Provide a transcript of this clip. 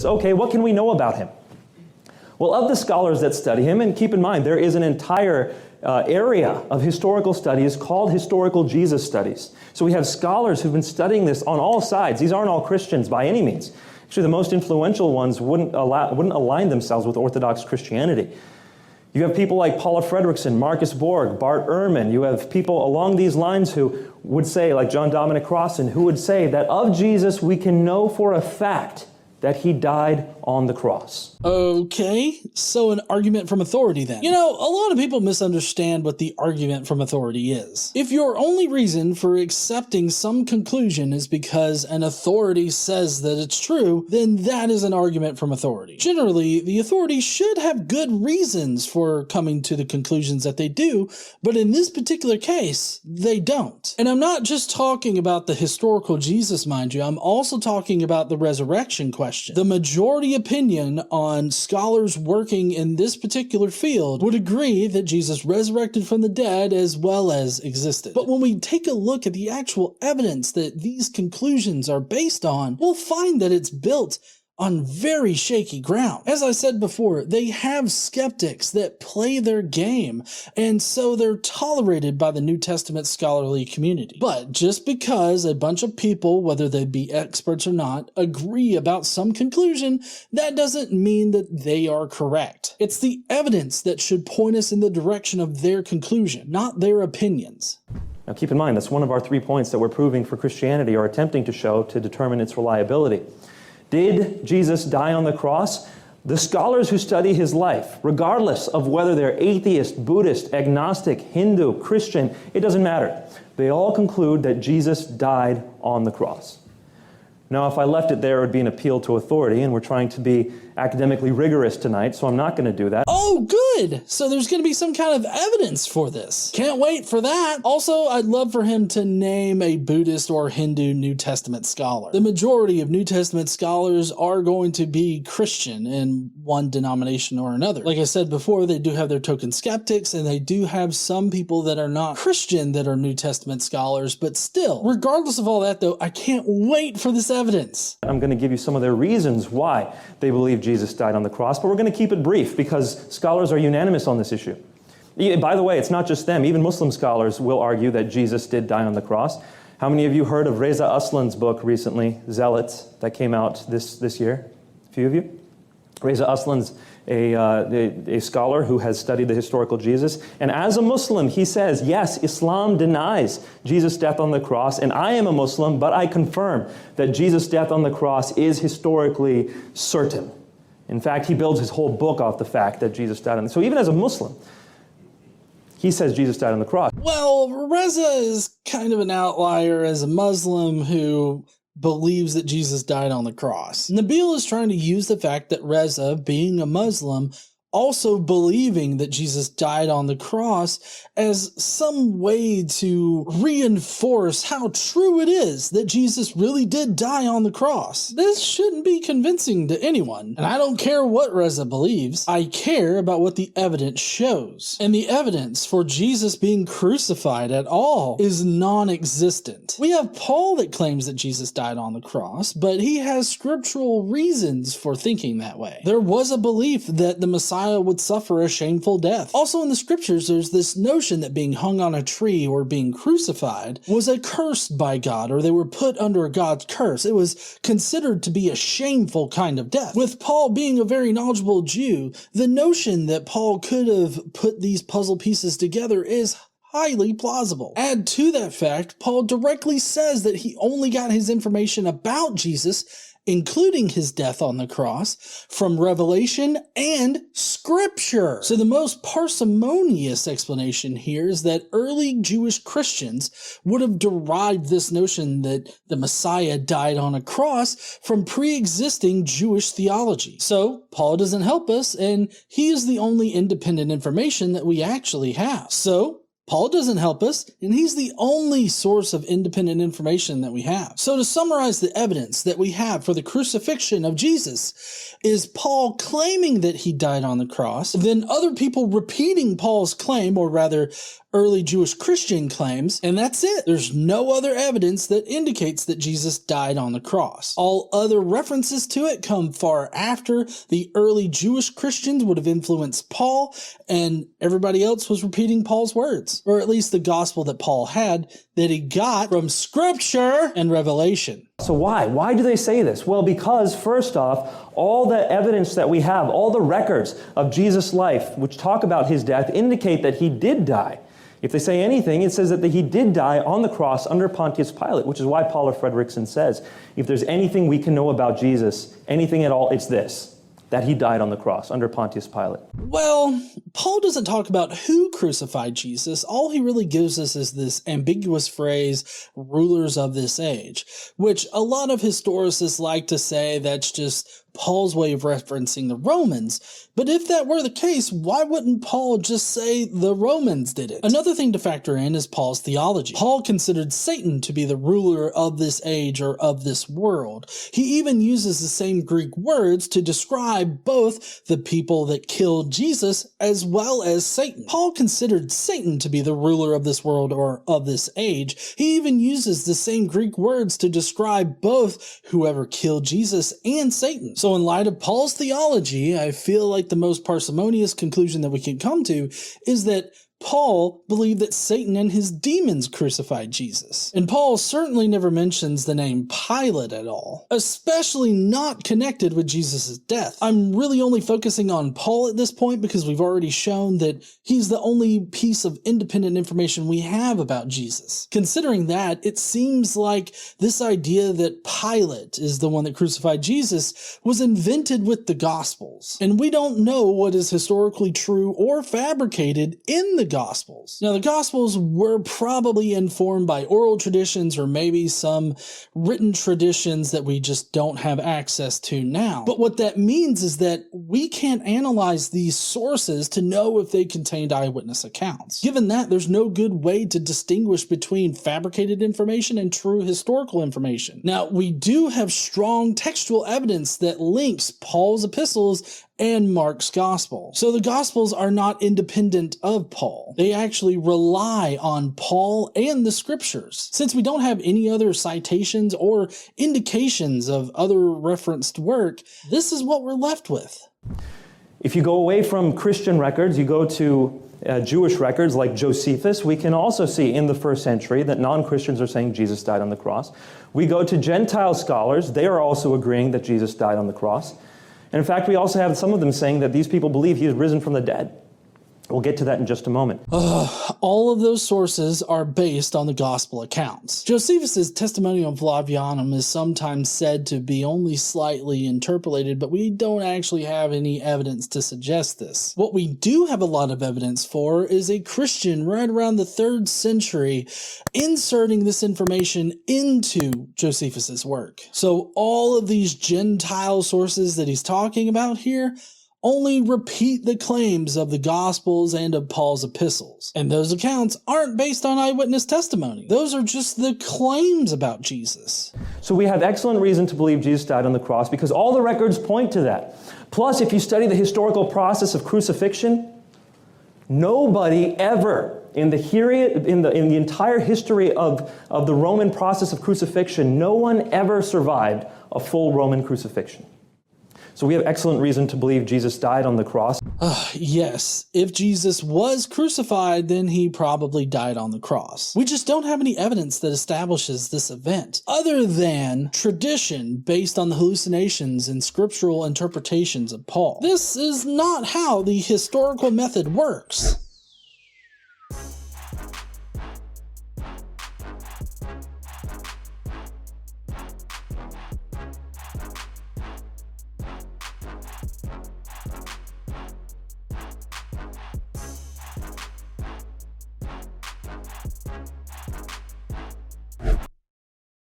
Okay, what can we know about him? Well, of the scholars that study him, and keep in mind, there is an entire area of historical studies called historical Jesus studies. So we have scholars who've been studying this on all sides. These aren't all Christians by any means. Actually, the most influential ones wouldn't align themselves with Orthodox Christianity. You have people like Paula Fredrickson, Marcus Borg, Bart Ehrman. You have people along these lines who would say, like John Dominic Crossan, who would say that of Jesus we can know for a fact that he died on the cross. Okay, so an argument from authority then. You know, a lot of people misunderstand what the argument from authority is. If your only reason for accepting some conclusion is because an authority says that it's true, then that is an argument from authority. Generally, the authority should have good reasons for coming to the conclusions that they do, but in this particular case, they don't. And I'm not just talking about the historical Jesus, mind you, I'm also talking about the resurrection question. The majority opinion on scholars working in this particular field would agree that Jesus resurrected from the dead as well as existed. But when we take a look at the actual evidence that these conclusions are based on, we'll find that it's built on very shaky ground. As I said before, they have skeptics that play their game, and so they're tolerated by the New Testament scholarly community. But just because a bunch of people, whether they be experts or not, agree about some conclusion, that doesn't mean that they are correct. It's the evidence that should point us in the direction of their conclusion, not their opinions. Now keep in mind, that's one of our 3 points that we're proving for Christianity, or attempting to show to determine its reliability. Did Jesus die on the cross? The scholars who study his life, regardless of whether they're atheist, Buddhist, agnostic, Hindu, Christian, it doesn't matter. They all conclude that Jesus died on the cross. Now, if I left it there, it would be an appeal to authority, and we're trying to be academically rigorous tonight, so I'm not going to do that. Oh, good! So there's going to be some kind of evidence for this. Can't wait for that. Also, I'd love for him to name a Buddhist or Hindu New Testament scholar. The majority of New Testament scholars are going to be Christian in one denomination or another. Like I said before, they do have their token skeptics, and they do have some people that are not Christian that are New Testament scholars, but still, regardless of all that though, I can't wait for this evidence. I'm going to give you some of their reasons why they believe Jesus died on the cross, but we're going to keep it brief because scholars are unanimous on this issue. By the way, it's not just them. Even Muslim scholars will argue that Jesus did die on the cross. How many of you heard of Reza Aslan's book recently, Zealots, that came out this year? A few of you? Reza Aslan's a scholar who has studied the historical Jesus. And as a Muslim, he says, yes, Islam denies Jesus' death on the cross, and I am a Muslim, but I confirm that Jesus' death on the cross is historically certain. In fact, he builds his whole book off the fact that Jesus died on the cross. So even as a Muslim, he says Jesus died on the cross. Well, Reza is kind of an outlier as a Muslim who believes that Jesus died on the cross. Nabeel is trying to use the fact that Reza, being a Muslim, also believing that Jesus died on the cross as some way to reinforce how true it is that Jesus really did die on the cross. This shouldn't be convincing to anyone, and I don't care what Reza believes. I care about what the evidence shows, and the evidence for Jesus being crucified at all is non-existent. We have Paul that claims that Jesus died on the cross, but he has scriptural reasons for thinking that way. There was a belief that the Messiah would suffer a shameful death. Also in the scriptures, there's this notion that being hung on a tree or being crucified was accursed by God, or they were put under God's curse. It was considered to be a shameful kind of death. With Paul being a very knowledgeable Jew, the notion that Paul could have put these puzzle pieces together is highly plausible. Add to that fact, Paul directly says that he only got his information about Jesus, including his death on the cross, from Revelation and Scripture. So the most parsimonious explanation here is that early Jewish Christians would have derived this notion that the Messiah died on a cross from pre-existing Jewish theology. So Paul doesn't help us, and he is the only independent information that we actually have. So Paul doesn't help us, and he's the only source of independent information that we have. So to summarize the evidence that we have for the crucifixion of Jesus is Paul claiming that he died on the cross, then other people repeating Paul's claim, or rather early Jewish Christian claims, and that's it. There's no other evidence that indicates that Jesus died on the cross. All other references to it come far after the early Jewish Christians would have influenced Paul, and everybody else was repeating Paul's words, or at least the gospel that Paul had that he got from Scripture and Revelation. So why? Why do they say this? Well, because first off, all the evidence that we have, all the records of Jesus' life, which talk about his death, indicate that he did die. If they say anything, it says that he did die on the cross under Pontius Pilate, which is why Paula Fredrickson says, if there's anything we can know about Jesus, anything at all, it's this, that he died on the cross under Pontius Pilate. Well, Paul doesn't talk about who crucified Jesus. All he really gives us is this ambiguous phrase, rulers of this age, which a lot of historicists like to say that's just Paul's way of referencing the Romans. But if that were the case, why wouldn't Paul just say the Romans did it? Another thing to factor in is Paul's theology. Paul considered Satan to be the ruler of this age or of this world. He even uses the same Greek words to describe both the people that killed Jesus as well as Satan. Paul considered Satan to be the ruler of this world or of this age. He even uses the same Greek words to describe both whoever killed Jesus and Satan. So in light of Paul's theology, I feel like the most parsimonious conclusion that we can come to is that Paul believed that Satan and his demons crucified Jesus. And Paul certainly never mentions the name Pilate at all, especially not connected with Jesus' death. I'm really only focusing on Paul at this point because we've already shown that he's the only piece of independent information we have about Jesus. Considering that, it seems like this idea that Pilate is the one that crucified Jesus was invented with the Gospels. And we don't know what is historically true or fabricated in the Gospels. Now, the Gospels were probably informed by oral traditions or maybe some written traditions that we just don't have access to now. But what that means is that we can't analyze these sources to know if they contained eyewitness accounts. Given that, there's no good way to distinguish between fabricated information and true historical information. Now, we do have strong textual evidence that links Paul's epistles and Mark's gospel. So the gospels are not independent of Paul. They actually rely on Paul and the scriptures. Since we don't have any other citations or indications of other referenced work, this is what we're left with. If you go away from Christian records, you go to Jewish records like Josephus, we can also see in the first century that non-Christians are saying Jesus died on the cross. We go to Gentile scholars, they are also agreeing that Jesus died on the cross. And in fact, we also have some of them saying that these people believe he is risen from the dead. We'll get to that in just a moment. All of those sources are based on the gospel accounts. Josephus' Testimonium Flavianum is sometimes said to be only slightly interpolated, but we don't actually have any evidence to suggest this. What we do have a lot of evidence for is a Christian right around the 3rd century inserting this information into Josephus' work. So all of these Gentile sources that he's talking about here only repeat the claims of the Gospels and of Paul's epistles. And those accounts aren't based on eyewitness testimony. Those are just the claims about Jesus. So we have excellent reason to believe Jesus died on the cross because all the records point to that. Plus, if you study the historical process of crucifixion, nobody ever in the entire history of the Roman process of crucifixion, no one ever survived a full Roman crucifixion. So we have excellent reason to believe Jesus died on the cross. Yes, if Jesus was crucified, then he probably died on the cross. We just don't have any evidence that establishes this event, other than tradition based on the hallucinations and scriptural interpretations of Paul. This is not how the historical method works.